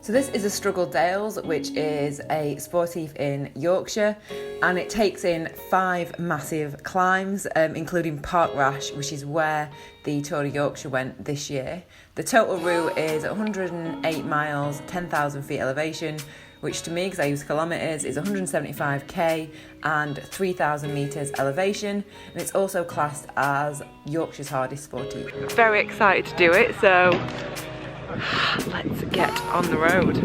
So this is a Struggle Dales, which is a sportive in Yorkshire, and it takes in 5 massive climbs, including Park Rash, which is where the Tour of Yorkshire went this year. The total route is 108 miles, 10,000 feet elevation, which to me, because I use kilometres, is 175k and 3,000 metres elevation, and it's also classed as Yorkshire's hardest sportive. Very excited to do it, so let's get on the road.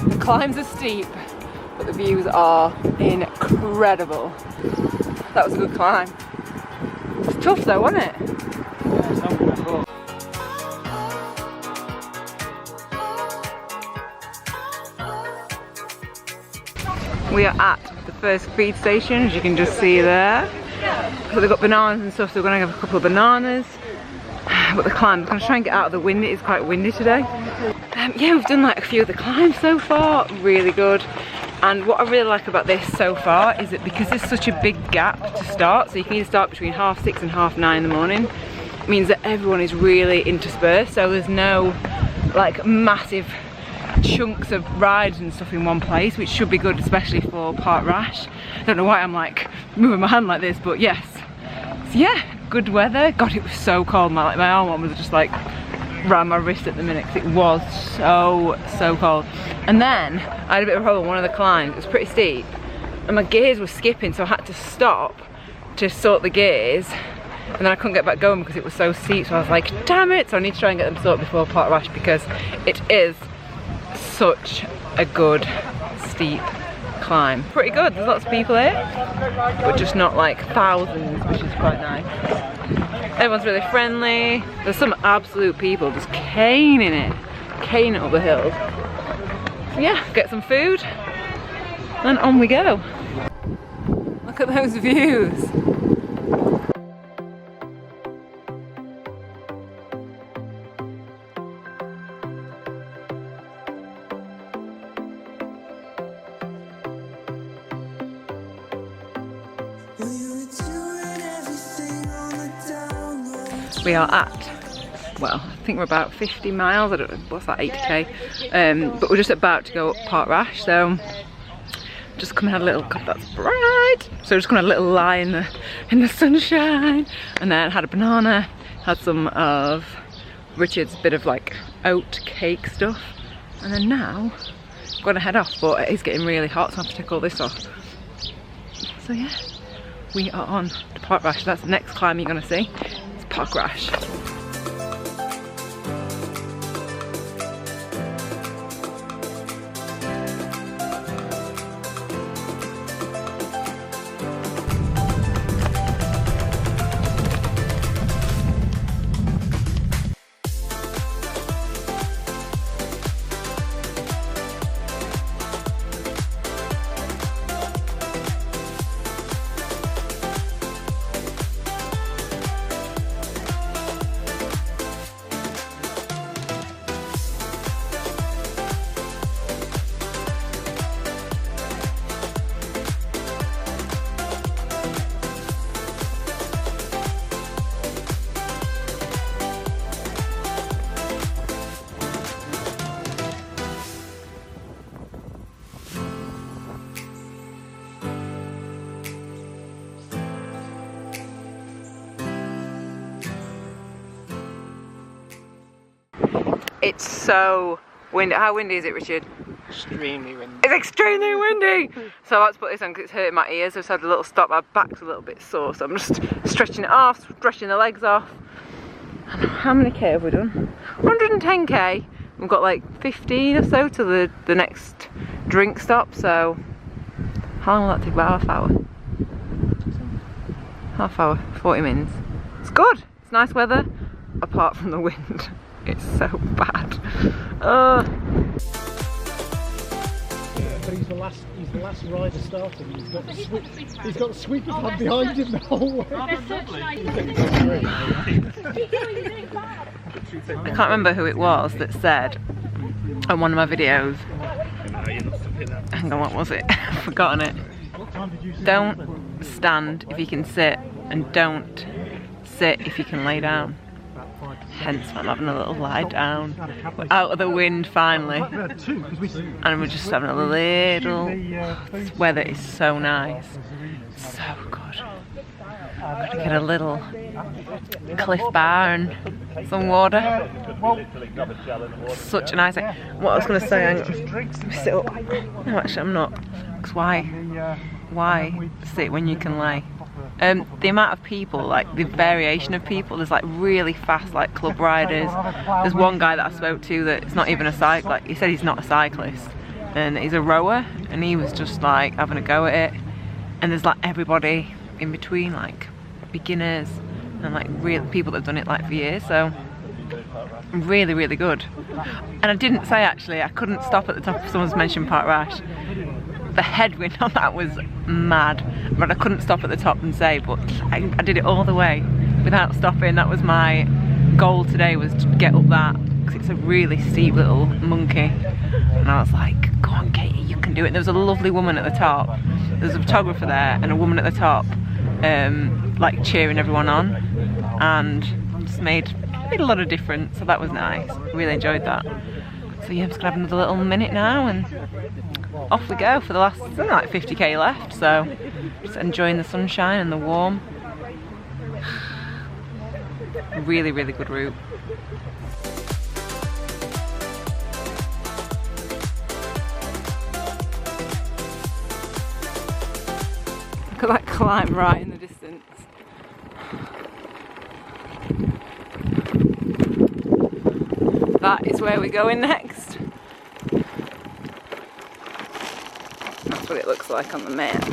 The climbs are steep, but the views are incredible. That was a good climb. It's tough though, wasn't it? We are at the first feed station, as you can just see there. So they've got bananas and stuff, so we're going to have a couple of bananas. But the climb, I'm going to try and get out of the wind. It is quite windy today. Yeah, we've done like a few of the climbs so far, really good. And what I really like about this so far is that because there's such a big gap to start, so you can either start between 6:30 and 9:30 in the morning, it means that everyone is really interspersed, so there's no like massive chunks of rides and stuff in one place, which should be good, especially for Park Rash. I don't know why I'm like moving my hand like this, but yes. So yeah, good weather. God, it was so cold. My arm was just like around my wrist at the minute because it was so cold. And then I had a bit of a problem on one of the climbs. It was pretty steep and my gears were skipping, so I had to stop to sort the gears, and then I couldn't get back going because it was so steep. So I was like, damn it, so I need to try and get them sorted before Park Rash, because it is such a good steep climb. Pretty good. There's lots of people here, but just not like thousands, which is quite nice. Everyone's really friendly. There's some absolute people just caning it up the hills. So yeah, get some food and on we go. Look at those views. We are at, well, I think we're about 50 miles, I don't know, what's that, 80k, but we're just about to go up Park Rash, so just come and have a little, God, that's bright, so just come and have a little lie in the sunshine, and then had a banana, had some of Richard's bit of like oat cake stuff, and then now I'm gonna head off, but it is getting really hot, so I have to take all this off. So yeah, we are on to Park Rash. That's the next climb you're gonna see. Park Rash. It's so windy. How windy is it, Richard? Extremely windy. It's extremely windy! So I had to put this on because it's hurting my ears. I've just had a little stop. My back's a little bit sore, so I'm just stretching it off, stretching the legs off. And how many K have we done? 110k. We've got like 15 or so to the next drink stop, so how long will that take? About half hour? Half hour, 40 minutes. It's good. It's nice weather, apart from the wind. It's so bad. but he's the last rider starting. He's got the sweeper pad behind him the whole way. I can't remember who it was that said on one of my videos, hang on, what was it? I've forgotten it. Don't stand if you can sit, and don't sit if you can lay down. Hence I'm having a little lie down. We're out of the wind finally, and we're just having a little, this weather is so nice, so good. I'm gonna get a little cliff bar and some water. Such a nice thing. What I was gonna say, hang on, sit up. No, actually I'm not, because why sit when you can lay? The amount of people, like the variation of people, there's like really fast like club riders. There's one guy that I spoke to that's not even a cyclist, like, he said he's not a cyclist and he's a rower, and he was just like having a go at it. And there's like everybody in between, like beginners and like real people that have done it like for years, so really, really good. And I didn't say, actually, I couldn't stop at the top. Someone's mentioned Park Rash. The headwind on that was mad, but I couldn't stop at the top and say, but I did it all the way without stopping. That was my goal today, was to get up that, because it's a really steep little monkey, and I was like, go on Katie, you can do it. And there was a lovely woman at the top, there was a photographer there and a woman at the top, like cheering everyone on, and just made a lot of difference, so that was nice. Really enjoyed that. So yeah, I'm just gonna have another little minute now and off we go for the last, something like 50k left, so just enjoying the sunshine and the warm. Really, really good route. Look at that climb right in the distance. That is where we're going next. That's what it looks like on the map.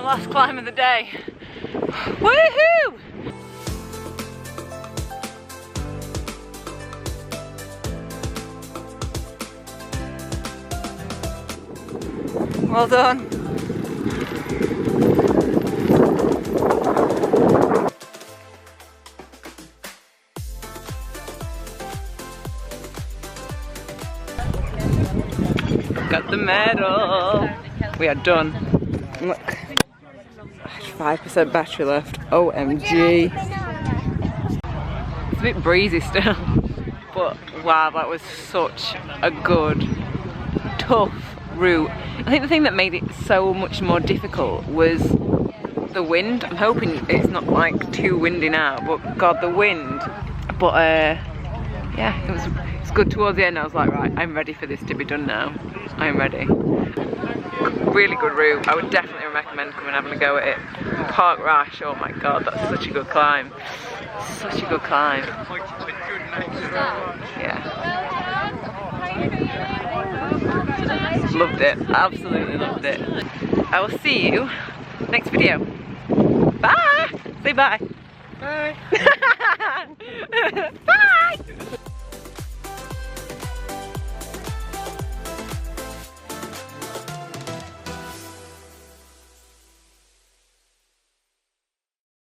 Last climb of the day. Woohoo! Well done. Got the medal. We are done. Look. 5% battery left. OMG. It's a bit breezy still, but wow, that was such a good, tough route. I think the thing that made it so much more difficult was the wind. I'm hoping it's not like too windy now, but God, the wind. But yeah, it was good towards the end. I was like, right, I'm ready for this to be done now. I'm ready. Really good route. I would definitely recommend coming and having a go at it. Park Rash, oh my God, that's such a good climb. Such a good climb. Yeah. Loved it. Absolutely loved it. I will see you next video. Bye! Say bye. Bye. Bye!